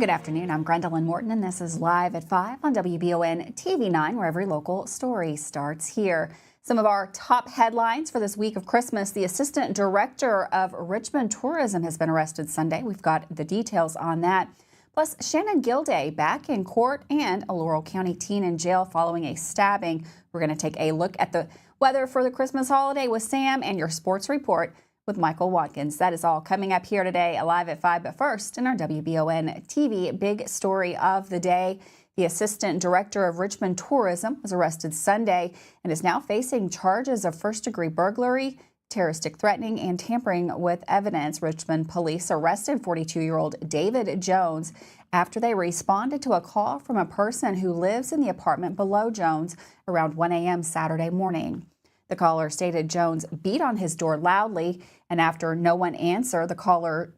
Good afternoon. I'm Gwendolyn Morton, and this is Live at 5 on WBON TV 9, where every local story starts here. Some of our top headlines for this week of Christmas. The Assistant Director of Richmond Tourism has been arrested Sunday. We've got the details on that. Plus, Shannon Gilday back in court and a Laurel County teen in jail following a stabbing. We're going to take a look at the weather for the Christmas holiday with Sam and your sports report with Michael Watkins. That is all coming up here today, Live at 5. But first, in our WBON TV big story of the day, the Assistant Director of Richmond Tourism was arrested Sunday and is now facing charges of first-degree burglary, terroristic threatening, and tampering with evidence. Richmond police arrested 42-year-old David Jones after they responded to a call from a person who lives in the apartment below Jones around 1 a.m. Saturday morning. The caller stated Jones beat on his door loudly, and after no one answered, the caller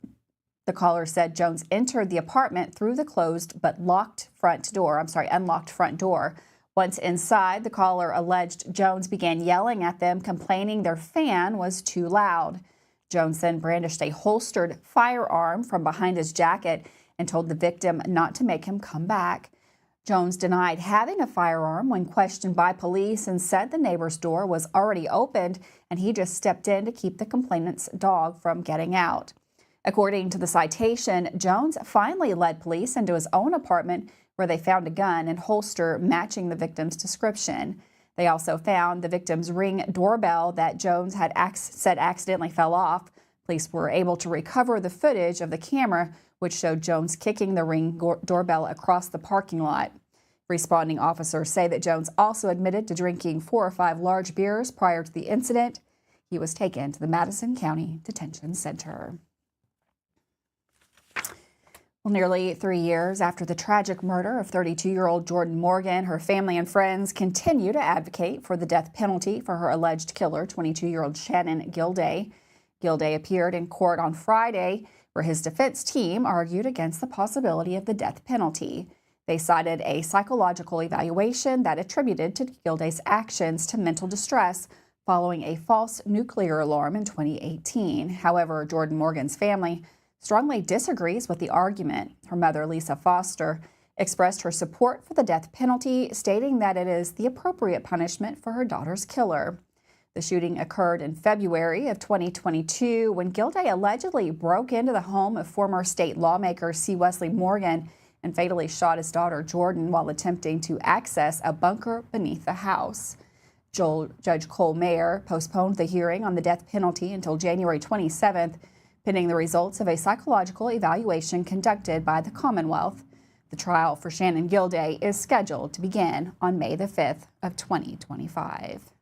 said Jones entered the apartment through the closed but unlocked front door. Once inside, the caller alleged Jones began yelling at them, complaining their fan was too loud. Jones then brandished a holstered firearm from behind his jacket and told the victim not to make him come back. Jones denied having a firearm when questioned by police and said the neighbor's door was already opened and he just stepped in to keep the complainant's dog from getting out. According to the citation, Jones finally led police into his own apartment where they found a gun and holster matching the victim's description. They also found the victim's Ring doorbell that Jones had said accidentally fell off. Police were able to recover the footage of the camera, which showed Jones kicking the Ring doorbell across the parking lot. Responding officers say that Jones also admitted to drinking 4 or 5 large beers prior to the incident. He was taken to the Madison County Detention Center. Well, nearly 3 years after the tragic murder of 32-year-old Jordan Morgan, her family and friends continue to advocate for the death penalty for her alleged killer, 22-year-old Shannon Gilday. Gilday appeared in court on Friday, where his defense team argued against the possibility of the death penalty. They cited a psychological evaluation that attributed to Gilday's actions to mental distress following a false nuclear alarm in 2018. However, Jordan Morgan's family strongly disagrees with the argument. Her mother, Lisa Foster, expressed her support for the death penalty, stating that it is the appropriate punishment for her daughter's killer. The shooting occurred in February of 2022 when Gilday allegedly broke into the home of former state lawmaker C. Wesley Morgan and fatally shot his daughter Jordan while attempting to access a bunker beneath the house. Judge Cole Mayer postponed the hearing on the death penalty until January 27th, pending the results of a psychological evaluation conducted by the Commonwealth. The trial for Shannon Gilday is scheduled to begin on May the 5th of 2025.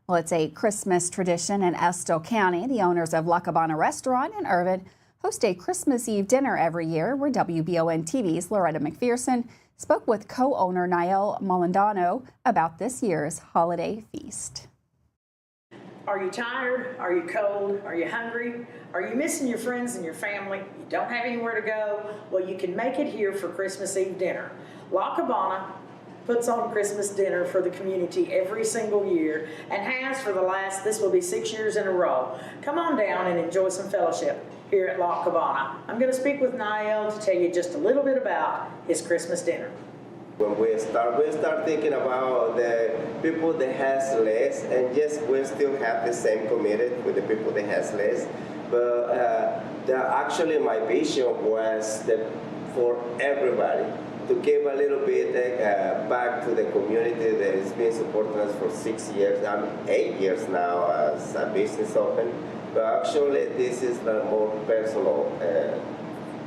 Well, it's a Christmas tradition in Estill County. The owners of La Cabana Restaurant in Irvine host a Christmas Eve dinner every year where WBON TV's Loretta McPherson spoke with co-owner Niall Molandano about this year's holiday feast. Are you tired? Are you cold? Are you hungry? Are you missing your friends and your family? You don't have anywhere to go? Well, you can make it here for Christmas Eve dinner. La Cabana puts on Christmas dinner for the community every single year and has for the last, this will be 6 years in a row. Come on down and enjoy some fellowship here at La Cabana. I'm going to speak with Niall to tell you just a little bit about his Christmas dinner. When we start thinking about the people that has less, and yes, we still have the same committed with the people that has less, but actually my vision was for everybody to give a little bit back to the community that has been supporting us for 6 years, 8 years now as a business open. But actually this is more personal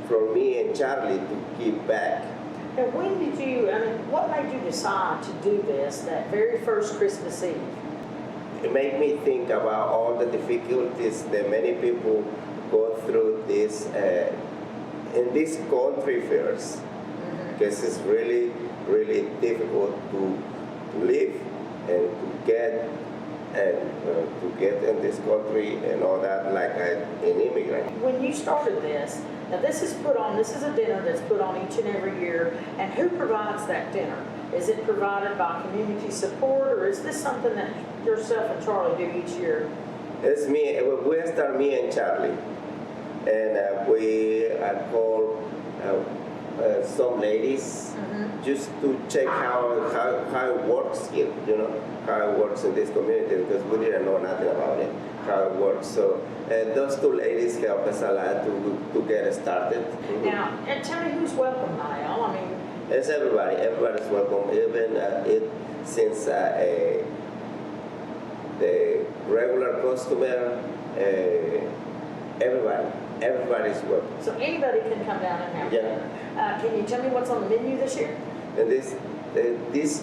for me and Charlie to give back. Now, when did you, what made you decide to do this, that very first Christmas Eve? It made me think about all the difficulties that many people go through this in this country first, because it's really, really difficult to live and to get in this country and all that like an immigrant. When you started this, now this is a dinner that's put on each and every year, and who provides that dinner? Is it provided by community support, or is this something that yourself and Charlie do each year? It's me. We start me and Charlie, and we call some ladies just to check how it works here, how it works in this community, because we didn't know nothing about it, how it works. So those two ladies help us a lot to get it started. Now, and tell me who's welcome, Niall. I mean, It's everybody. Everybody's welcome. Even since the regular customer, everybody's welcome. so anybody can come down and have Yeah. dinner. Can you tell me what's on the menu this year? And this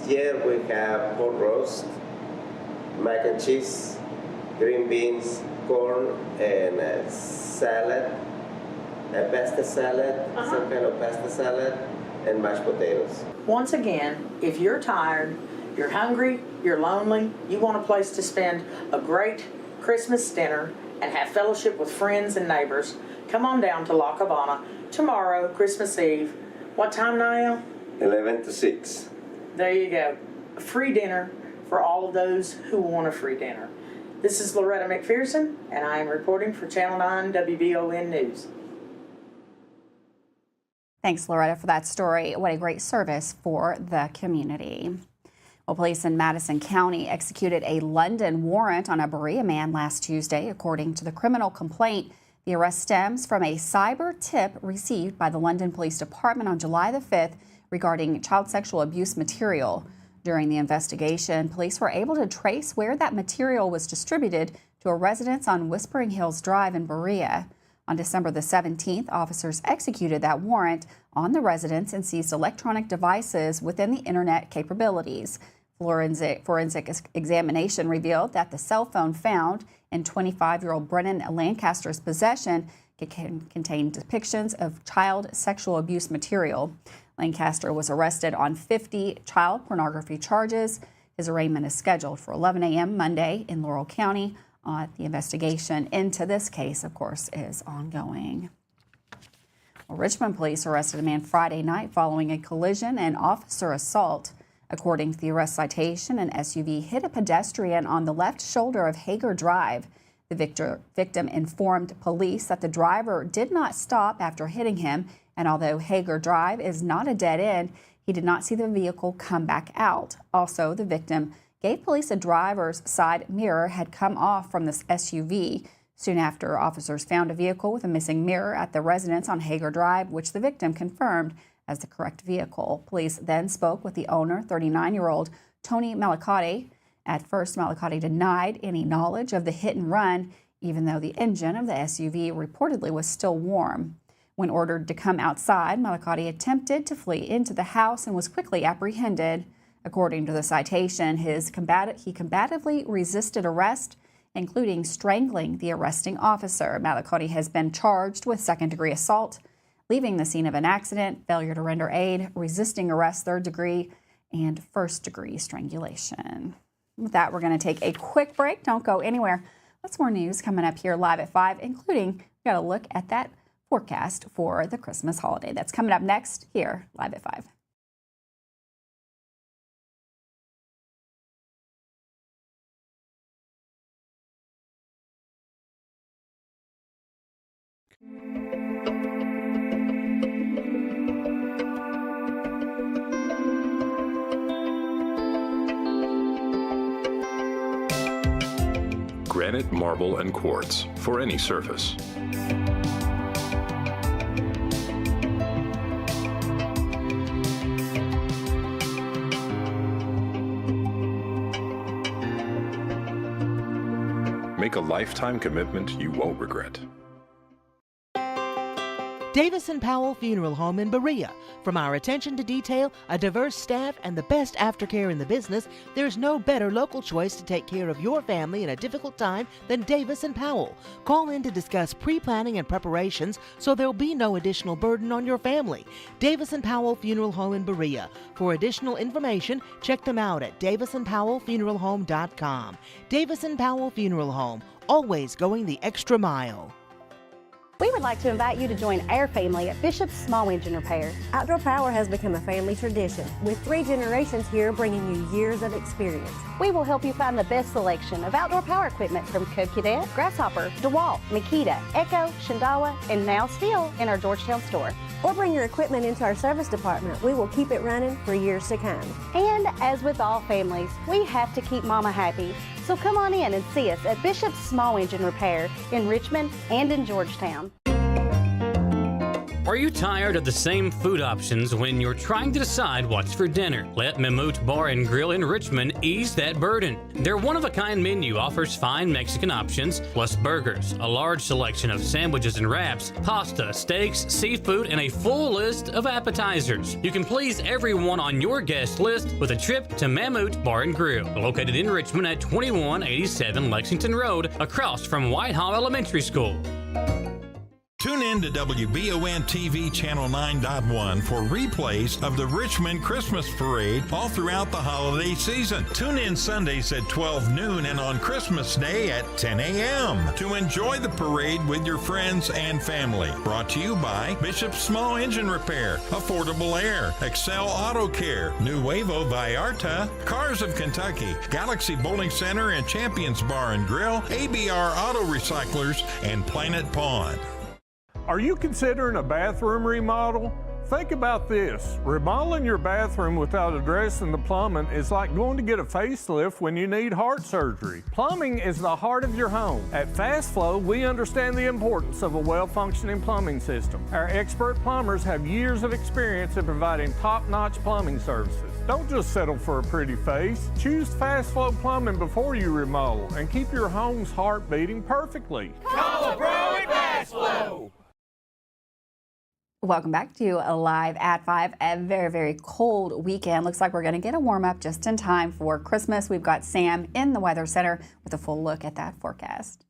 year we have pork roast, mac and cheese, green beans, corn, and a salad, a pasta salad, some kind of pasta salad, and mashed potatoes. Once again, if you're tired, you're hungry, you're lonely, you want a place to spend a great Christmas dinner and have fellowship with friends and neighbors, come on down to La Cabana tomorrow, Christmas Eve. What time, Niall? 11 to 6. There you go. A free dinner for all of those who want a free dinner. This is Loretta McPherson, and I am reporting for Channel 9 WBON News. Thanks, Loretta, for that story. What a great service for the community. Well, police in Madison County executed a London warrant on a Berea man last Tuesday. According to the criminal complaint, the arrest stems from a cyber tip received by the London Police Department on July the 5th regarding child sexual abuse material. During the investigation, police were able to trace where that material was distributed to a residence on Whispering Hills Drive in Berea. On December the 17th, officers executed that warrant on the residence and seized electronic devices within the internet capabilities. Forensic examination revealed that the cell phone found in 25-year-old Brennan Lancaster's possession contained depictions of child sexual abuse material. Lancaster was arrested on 50 child pornography charges. His arraignment is scheduled for 11 a.m. Monday in Laurel County. The investigation into this case, of course, is ongoing. Well, Richmond police arrested a man Friday night following a collision and officer assault. According to the arrest citation, an SUV hit a pedestrian on the left shoulder of Hager Drive. The victim informed police that the driver did not stop after hitting him, and although Hager Drive is not a dead end, he did not see the vehicle come back out. Also, the victim gave police a driver's side mirror had come off from this SUV. Soon after, officers found a vehicle with a missing mirror at the residence on Hager Drive, which the victim confirmed as the correct vehicle. Police then spoke with the owner, 39-year-old Tony Malacotti. At first, Malacotti denied any knowledge of the hit and run, even though the engine of the SUV reportedly was still warm. When ordered to come outside, Malacotti attempted to flee into the house and was quickly apprehended. According to the citation, he combatively resisted arrest, including strangling the arresting officer. Malacotti has been charged with second-degree assault, leaving the scene of an accident, failure to render aid, resisting arrest third degree, and first-degree strangulation. With that, we're going to take a quick break. Don't go anywhere. Lots more news coming up here live at 5, including we've got a look at that forecast for the Christmas holiday. That's coming up next here live at 5. Granite, marble, and quartz for any surface. Make a lifetime commitment you won't regret. Davis & Powell Funeral Home in Berea. From our attention to detail, a diverse staff, and the best aftercare in the business, there's no better local choice to take care of your family in a difficult time than Davis & Powell. Call in to discuss pre-planning and preparations so there'll be no additional burden on your family. Davis & Powell Funeral Home in Berea. For additional information, check them out at davisandpowellfuneralhome.com. Davis & Powell Funeral Home, always going the extra mile. We would like to invite you to join our family at Bishop's Small Engine Repair. Outdoor Power has become a family tradition, with 3 generations here bringing you years of experience. We will help you find the best selection of outdoor power equipment from Code Cadet, Grasshopper, DeWalt, Makita, Echo, Shindawa, and now still in our Georgetown store. Or bring your equipment into our service department. We will keep it running for years to come. And as with all families, we have to keep Mama happy. So come on in and see us at Bishop's Small Engine Repair in Richmond and in Georgetown. Are you tired of the same food options when you're trying to decide what's for dinner? Let Mammut Bar and Grill in Richmond ease that burden. Their one-of-a-kind menu offers fine Mexican options, plus burgers, a large selection of sandwiches and wraps, pasta, steaks, seafood, and a full list of appetizers. You can please everyone on your guest list with a trip to Mammut Bar and Grill, located in Richmond at 2187 Lexington Road, across from Whitehall Elementary School. Tune in to WBON TV Channel 9.1 for replays of the Richmond Christmas Parade all throughout the holiday season. Tune in Sundays at 12 noon and on Christmas Day at 10 a.m. to enjoy the parade with your friends and family. Brought to you by Bishop's Small Engine Repair, Affordable Air, Excel Auto Care, Nuevo Vallarta, Cars of Kentucky, Galaxy Bowling Center and Champions Bar and Grill, ABR Auto Recyclers, and Planet Pond. Are you considering a bathroom remodel? Think about this. Remodeling your bathroom without addressing the plumbing is like going to get a facelift when you need heart surgery. Plumbing is the heart of your home. At Fast Flow, we understand the importance of a well-functioning plumbing system. Our expert plumbers have years of experience in providing top-notch plumbing services. Don't just settle for a pretty face. Choose Fast Flow Plumbing before you remodel and keep your home's heart beating perfectly. Call a pro at Fast Flow! Welcome back to Live at 5. A very, very cold weekend. Looks like we're going to get a warm up just in time for Christmas. We've got Sam in the Weather Center with a full look at that forecast.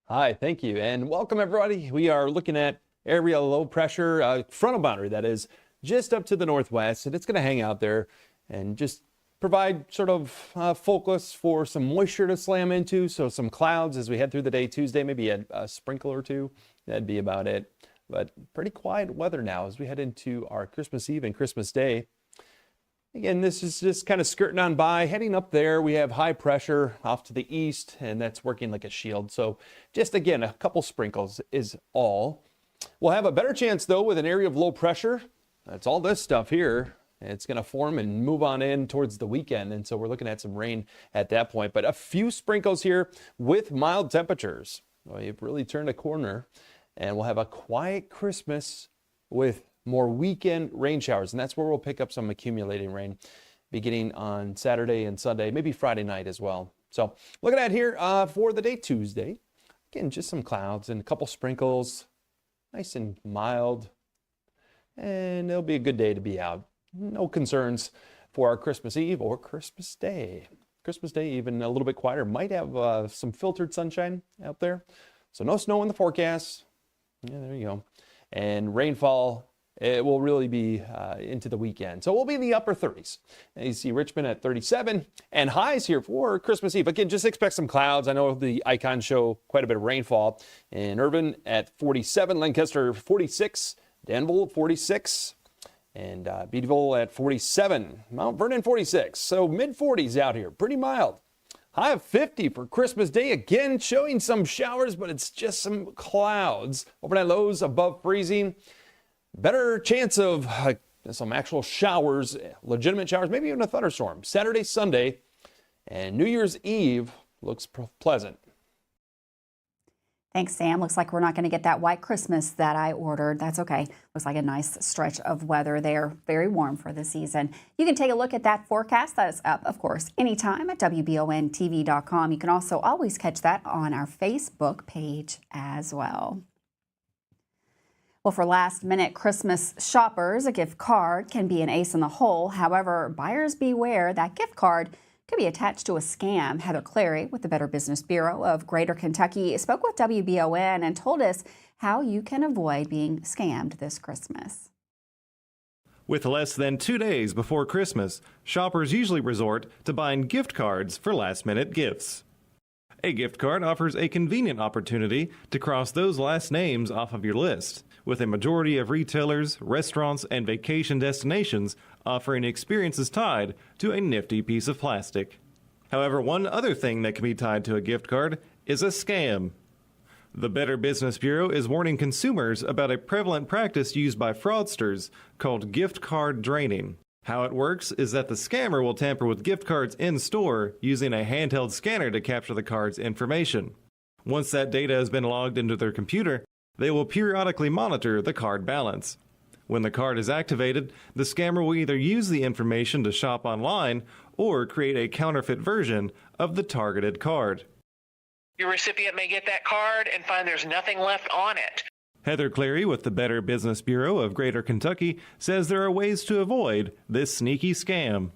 Hi, thank you, and welcome everybody. We are looking at area low pressure frontal boundary that is just up to the northwest, and it's going to hang out there and just provide sort of focus for some moisture to slam into. So some clouds as we head through the day. Tuesday, maybe a sprinkle or two. That'd be about it. But pretty quiet weather now as we head into our Christmas Eve and Christmas Day. Again, this is just kind of skirting on by. Heading up there, we have high pressure off to the east, and that's working like a shield. So just, again, a couple sprinkles is all. We'll have a better chance, though, with an area of low pressure. That's all this stuff here. It's going to form and move on in towards the weekend, and so we're looking at some rain at that point. But a few sprinkles here with mild temperatures. Well, you've really turned a corner, and we'll have a quiet Christmas with more weekend rain showers, and that's where we'll pick up some accumulating rain beginning on Saturday and Sunday, maybe Friday night as well. So looking at here for the day Tuesday, again, just some clouds and a couple sprinkles, nice and mild, and it'll be a good day to be out. No concerns for our Christmas Eve or Christmas Day. Christmas Day, even a little bit quieter. Might have some filtered sunshine out there. So no snow in the forecast. Yeah, there you go. And rainfall, it will really be into the weekend. So we'll be in the upper 30s. And you see Richmond at 37 and highs here for Christmas Eve. Again, just expect some clouds. I know the icons show quite a bit of rainfall. In Irvine at 47, Lancaster 46, Danville 46. And Beattyville at 47, Mount Vernon 46. So mid-40s out here, pretty mild. High of 50 for Christmas Day. Again, showing some showers, but it's just some clouds. Overnight lows above freezing. Better chance of some actual showers, legitimate showers, maybe even a thunderstorm. Saturday, Sunday, and New Year's Eve looks pleasant. Thanks, Sam. Looks like we're not going to get that white Christmas that I ordered. That's okay. Looks like a nice stretch of weather there. Very warm for the season. You can take a look at that forecast. That is up, of course, anytime at WBONTV.com. You can also always catch that on our Facebook page as well. Well, for last-minute Christmas shoppers, a gift card can be an ace in the hole. However, buyers beware that gift card could be attached to a scam. Heather Clary with the Better Business Bureau of Greater Kentucky spoke with WBON and told us how you can avoid being scammed this Christmas. With less than 2 days before Christmas, shoppers usually resort to buying gift cards for last-minute gifts. A gift card offers a convenient opportunity to cross those last names off of your list, with a majority of retailers, restaurants, and vacation destinations offering experiences tied to a nifty piece of plastic. However, one other thing that can be tied to a gift card is a scam. The Better Business Bureau is warning consumers about a prevalent practice used by fraudsters called gift card draining. How it works is that the scammer will tamper with gift cards in store using a handheld scanner to capture the card's information. Once that data has been logged into their computer, they will periodically monitor the card balance. When the card is activated, the scammer will either use the information to shop online or create a counterfeit version of the targeted card. Your recipient may get that card and find there's nothing left on it. Heather Clary with the Better Business Bureau of Greater Kentucky says there are ways to avoid this sneaky scam.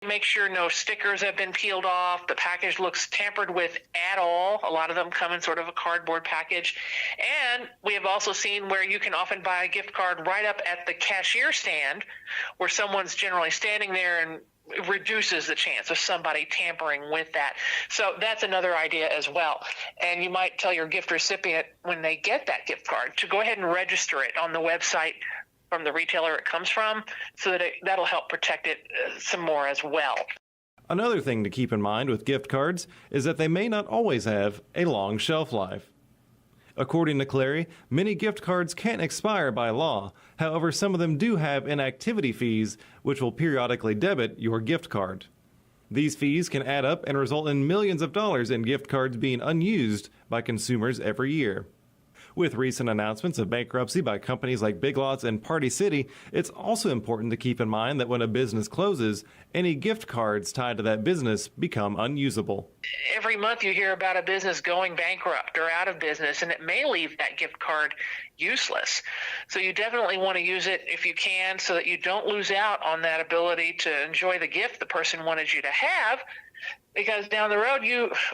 Make sure no stickers have been peeled off, the package looks tampered with at all. A lot of them come in sort of a cardboard package. And we have also seen where you can often buy a gift card right up at the cashier stand, where someone's generally standing there, and it reduces the chance of somebody tampering with that. So that's another idea as well. And you might tell your gift recipient when they get that gift card to go ahead and register it on the website from the retailer it comes from, so that that'll help protect it some more as well. Another thing to keep in mind with gift cards is that they may not always have a long shelf life. According to Clary, many gift cards can't expire by law. However, some of them do have inactivity fees, which will periodically debit your gift card. These fees can add up and result in millions of dollars in gift cards being unused by consumers every year. With recent announcements of bankruptcy by companies like Big Lots and Party City, it's also important to keep in mind that when a business closes, any gift cards tied to that business become unusable. Every month you hear about a business going bankrupt or out of business, and it may leave that gift card useless. So you definitely want to use it if you can, so that you don't lose out on that ability to enjoy the gift the person wanted you to have. Because down the road,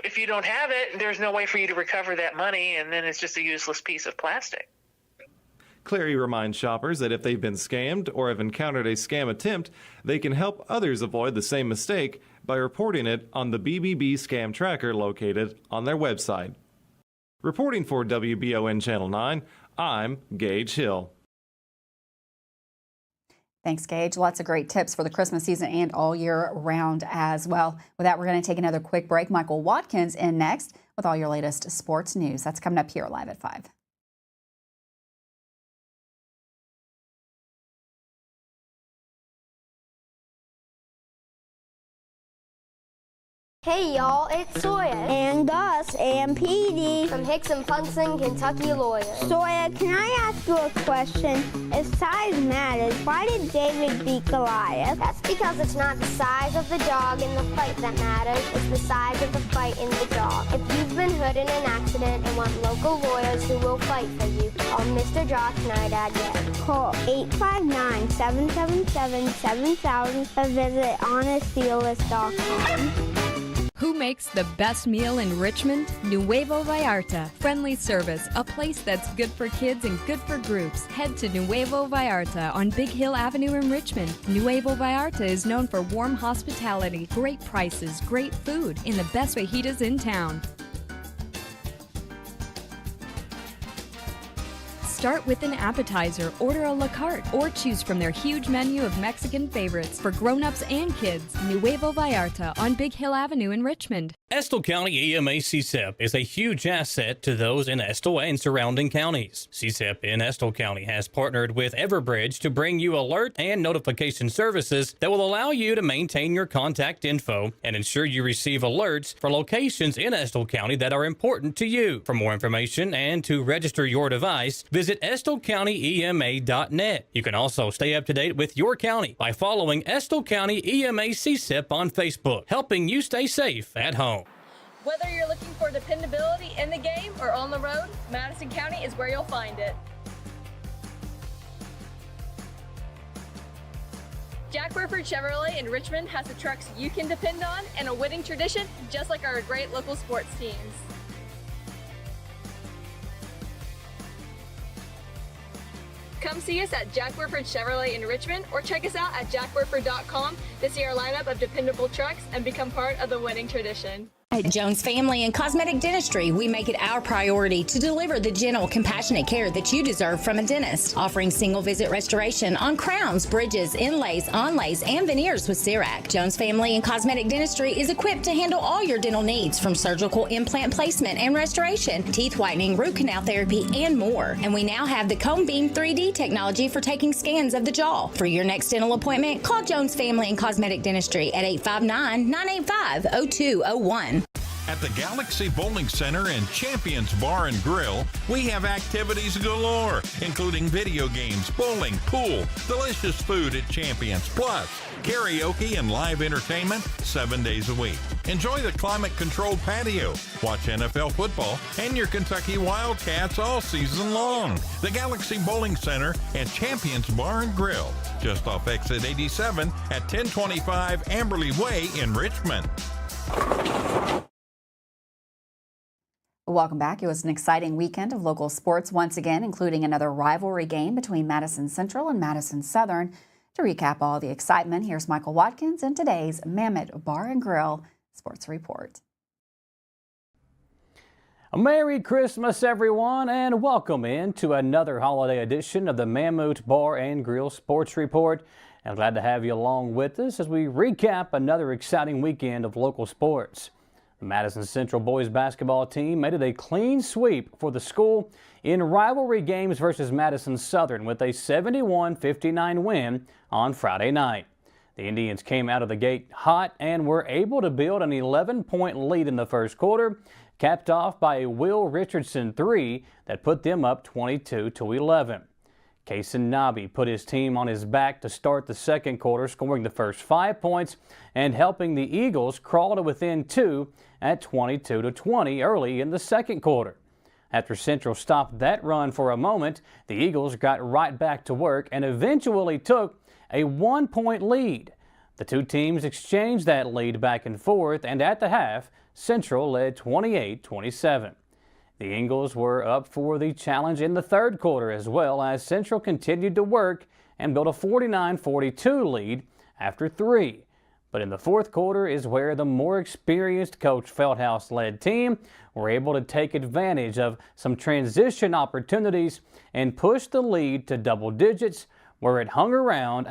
if you don't have it, there's no way for you to recover that money, and then it's just a useless piece of plastic. Clary reminds shoppers that if they've been scammed or have encountered a scam attempt, they can help others avoid the same mistake by reporting it on the BBB Scam Tracker located on their website. Reporting for WBON Channel 9, I'm Gage Hill. Thanks, Gage. Lots of great tips for the Christmas season and all year round as well. With that, we're going to take another quick break. Michael Watkins in next with all your latest sports news. That's coming up here live at 5. Hey y'all, it's Sawyer. And Gus and Petey. From Hicks and Punson, Kentucky lawyers. Sawyer, can I ask you a question? If size matters, why did David beat Goliath? That's because it's not the size of the dog in the fight that matters, it's the size of the fight in the dog. If you've been hurt in an accident and want local lawyers who will fight for you, call Mr. Josh Nydad yet. Call 859-777-7000 or visit honestdealers.com. Who makes the best meal in Richmond? Nuevo Vallarta. Friendly service, a place that's good for kids and good for groups. Head to Nuevo Vallarta on Big Hill Avenue in Richmond. Nuevo Vallarta is known for warm hospitality, great prices, great food, and the best fajitas in town. Start with an appetizer, order a la carte, or choose from their huge menu of Mexican favorites for grown-ups and kids. Nuevo Vallarta on Big Hill Avenue in Richmond. Estill County EMA CSEP is a huge asset to those in Estill and surrounding counties. CSEP in Estill County has partnered with Everbridge to bring you alert and notification services that will allow you to maintain your contact info and ensure you receive alerts for locations in Estill County that are important to you. For more information and to register your device, visit EstillCountyEMA.net. You can also stay up to date with your county by following Estill County EMA CSEP on Facebook, helping you stay safe at home. Whether you're looking for dependability in the game or on the road, Madison County is where you'll find it. Jack Burford Chevrolet in Richmond has the trucks you can depend on and a winning tradition, just like our great local sports teams. Come see us at Jack Burford Chevrolet in Richmond or check us out at jackburford.com to see our lineup of dependable trucks and become part of the winning tradition. At Jones Family and Cosmetic Dentistry, we make it our priority to deliver the gentle, compassionate care that you deserve from a dentist. Offering single visit restoration on crowns, bridges, inlays, onlays, and veneers with CERAC. Jones Family and Cosmetic Dentistry is equipped to handle all your dental needs, from surgical implant placement and restoration, teeth whitening, root canal therapy, and more. And we now have the Cone Beam 3D technology for taking scans of the jaw. For your next dental appointment, call Jones Family and Cosmetic Dentistry at 859-985-0201. At the Galaxy Bowling Center and Champions Bar and Grill, we have activities galore, including video games, bowling, pool, delicious food at Champions, plus karaoke and live entertainment 7 days a week. Enjoy the climate-controlled patio, watch NFL football, and your Kentucky Wildcats all season long. The Galaxy Bowling Center and Champions Bar and Grill, just off exit 87 at 1025 Amberley Way in Richmond. Welcome back. It was an exciting weekend of local sports once again, including another rivalry game between Madison Central and Madison Southern. To recap all the excitement, here's Michael Watkins in today's Mammoth Bar and Grill Sports Report. A Merry Christmas, everyone, and welcome in to another holiday edition of the Mammoth Bar and Grill Sports Report. I'm glad to have you along with us as we recap another exciting weekend of local sports. The Madison Central boys basketball team made it a clean sweep for the school in rivalry games versus Madison Southern with a 71-59 win on Friday night. The Indians came out of the gate hot and were able to build an 11-point lead in the first quarter, capped off by a Will Richardson three that put them up 22-11. Kaysen Nabi put his team on his back to start the second quarter, scoring the first 5 points and helping the Eagles crawl to within 2 at 22-20 early in the second quarter. After Central stopped that run for a moment, the Eagles got right back to work and eventually took a 1-point lead. The two teams exchanged that lead back and forth, and at the half, Central led 28-27. The Eagles were up for the challenge in the third quarter as well, as Central continued to work and built a 49-42 lead after three. But in the fourth quarter is where the more experienced Coach Feldhouse-led team were able to take advantage of some transition opportunities and push the lead to double digits, where it hung around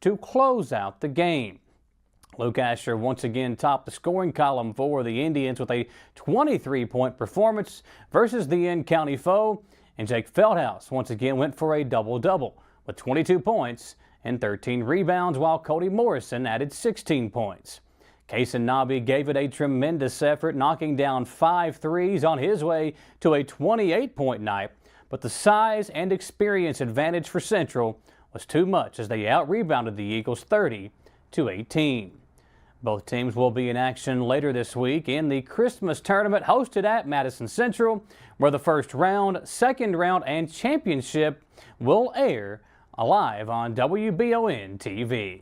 to close out the game. Luke Asher once again topped the scoring column for the Indians with a 23-point performance versus the in-county foe, and Jake Feldhouse once again went for a double-double with 22 points and 13 rebounds, while Cody Morrison added 16 points. Kaysen Nabi gave it a tremendous effort, knocking down 5 threes on his way to a 28-point night, but the size and experience advantage for Central was too much as they out-rebounded the Eagles 30-18. Both teams will be in action later this week in the Christmas tournament hosted at Madison Central, where the first round, second round, and championship will air live on WBON TV.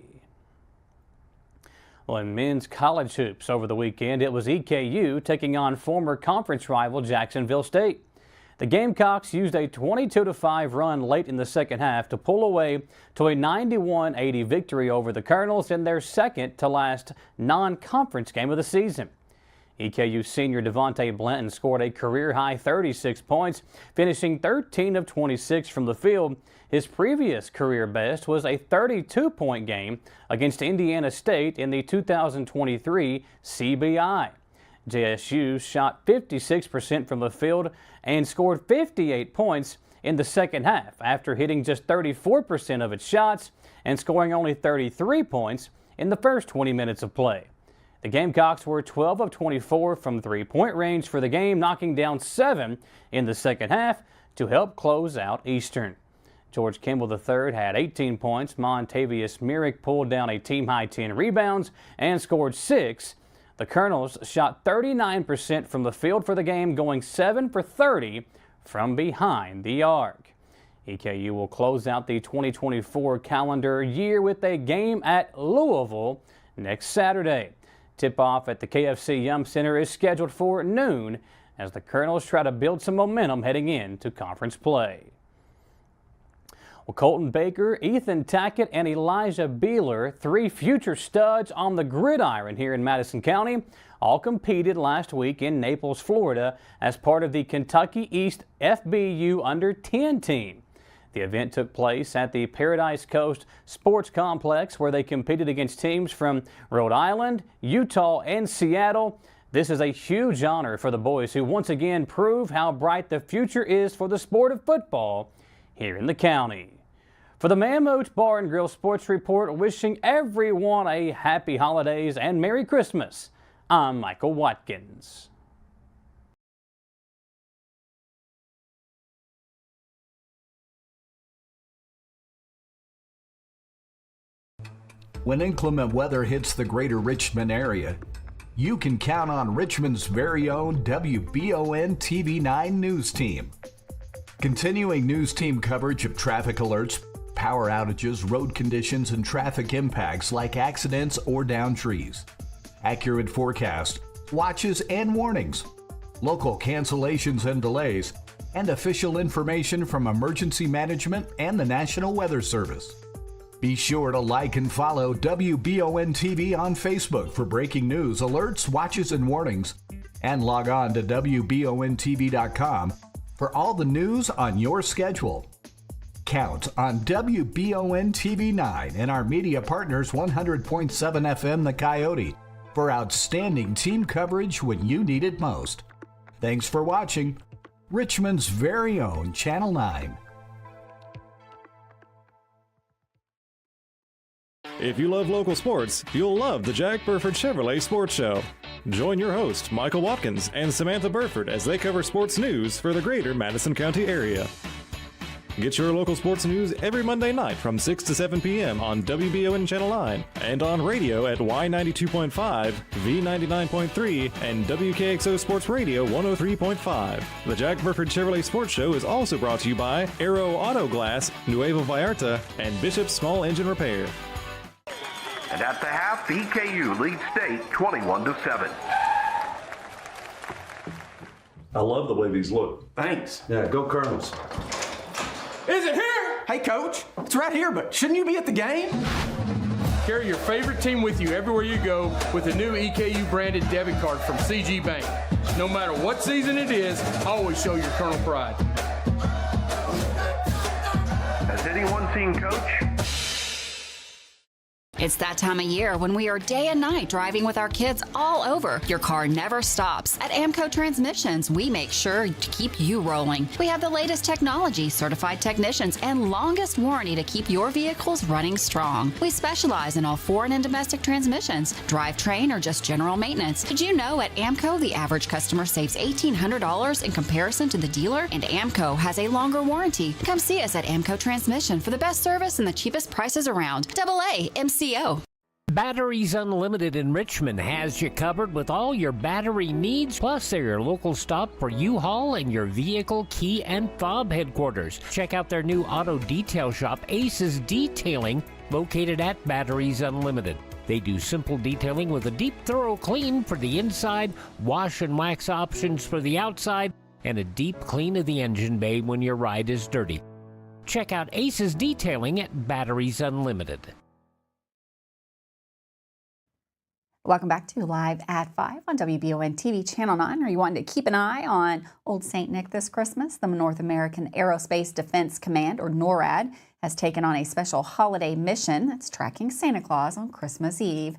Well, in men's college hoops over the weekend, it was EKU taking on former conference rival Jacksonville State. The Gamecocks used a 22-5 run late in the second half to pull away to a 91-80 victory over the Colonels in their second to last non-conference game of the season. EKU senior Devontae Blanton scored a career-high 36 points, finishing 13 of 26 from the field. His previous career best was a 32-point game against Indiana State in the 2023 CBI. JSU shot 56% from the field and scored 58 points in the second half after hitting just 34% of its shots and scoring only 33 points in the first 20 minutes of play. The Gamecocks were 12 of 24 from three-point range for the game, knocking down 7 in the second half to help close out Eastern. George Kimball III had 18 points. Montavious Merrick pulled down a team-high 10 rebounds and scored 6. The Colonels shot 39% from the field for the game, going 7 for 30 from behind the arc. EKU will close out the 2024 calendar year with a game at Louisville next Saturday. Tip-off at the KFC Yum Center is scheduled for noon as the Colonels try to build some momentum heading into conference play. Well, Colton Baker, Ethan Tackett, and Elijah Beeler, 3 future studs on the gridiron here in Madison County, all competed last week in Naples, Florida as part of the Kentucky East FBU Under-10 team. The event took place at the Paradise Coast Sports Complex, where they competed against teams from Rhode Island, Utah, and Seattle. This is a huge honor for the boys, who once again prove how bright the future is for the sport of football here in the county. For the Mammoth Bar and Grill Sports Report, wishing everyone a happy holidays and Merry Christmas, I'm Michael Watkins. When inclement weather hits the greater Richmond area, you can count on Richmond's very own WBON TV9 news team. Continuing news team coverage of traffic alerts, power outages, road conditions, and traffic impacts like accidents or downed trees. Accurate forecast, watches and warnings, local cancellations and delays, and official information from emergency management and the National Weather Service. Be sure to like and follow WBON TV on Facebook for breaking news, alerts, watches, and warnings. And log on to WBONTV.com for all the news on your schedule. Count on WBON TV9 and our media partners 100.7 FM The Coyote for outstanding team coverage when you need it most. Thanks for watching Richmond's very own Channel 9. If you love local sports, you'll love the Jack Burford Chevrolet Sports Show. Join your host, Michael Watkins, and Samantha Burford as they cover sports news for the greater Madison County area. Get your local sports news every Monday night from 6 to 7 p.m. on WBON Channel 9 and on radio at Y92.5, V99.3, and WKXO Sports Radio 103.5. The Jack Burford Chevrolet Sports Show is also brought to you by Aero Auto Glass, Nuevo Vallarta, and Bishop's Small Engine Repair. And at the half, EKU leads state 21-7. I love the way these look. Thanks. Yeah, go Colonels. Is it here? Hey, Coach. It's right here, but shouldn't you be at the game? Carry your favorite team with you everywhere you go with the new EKU branded debit card from CG Bank. No matter what season it is, always show your Colonel pride. Has anyone seen Coach? It's that time of year when we are day and night driving with our kids all over. Your car never stops. At AMCO Transmissions, we make sure to keep you rolling. We have the latest technology, certified technicians, and longest warranty to keep your vehicles running strong. We specialize in all foreign and domestic transmissions, drivetrain, or just general maintenance. Did you know at AMCO the average customer saves $1,800 in comparison to the dealer? And AMCO has a longer warranty. Come see us at AMCO Transmission for the best service and the cheapest prices around. AA MCO. Batteries Unlimited in Richmond has you covered with all your battery needs, plus they're your local stop for U-Haul and your vehicle key and fob headquarters. Check out their new auto detail shop, Aces Detailing, located at Batteries Unlimited. They do simple detailing with a deep, thorough clean for the inside, wash and wax options for the outside, and a deep clean of the engine bay when your ride is dirty. Check out Aces Detailing at Batteries Unlimited. Welcome back to Live at 5 on WBON TV Channel 9. Are you wanting to keep an eye on Old St. Nick this Christmas? The North American Aerospace Defense Command, or NORAD, has taken on a special holiday mission that's tracking Santa Claus on Christmas Eve.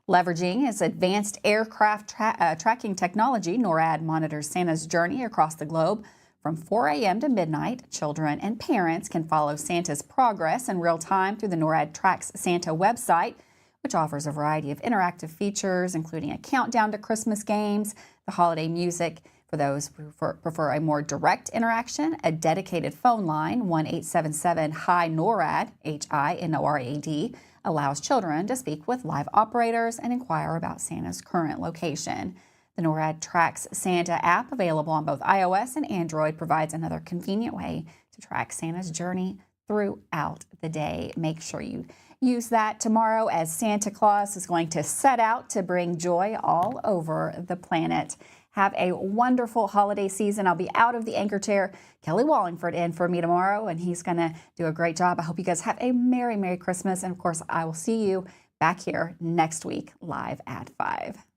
Leveraging its advanced aircraft tracking technology, NORAD monitors Santa's journey across the globe. From 4 a.m. to midnight, children and parents can follow Santa's progress in real time through the NORAD Tracks Santa website, which offers a variety of interactive features, including a countdown to Christmas games, the holiday music for those who prefer a more direct interaction, a dedicated phone line, 1-877-HI-NORAD, HINORAD, allows children to speak with live operators and inquire about Santa's current location. The NORAD Tracks Santa app, available on both iOS and Android, provides another convenient way to track Santa's journey throughout the day. Make sure you use that tomorrow, as Santa Claus is going to set out to bring joy all over the planet. Have a wonderful holiday season. I'll be out of the anchor chair. Kelly Wallingford in for me tomorrow, and he's going to do a great job. I hope you guys have a Merry, Merry Christmas. And of course, I will see you back here next week live at 5.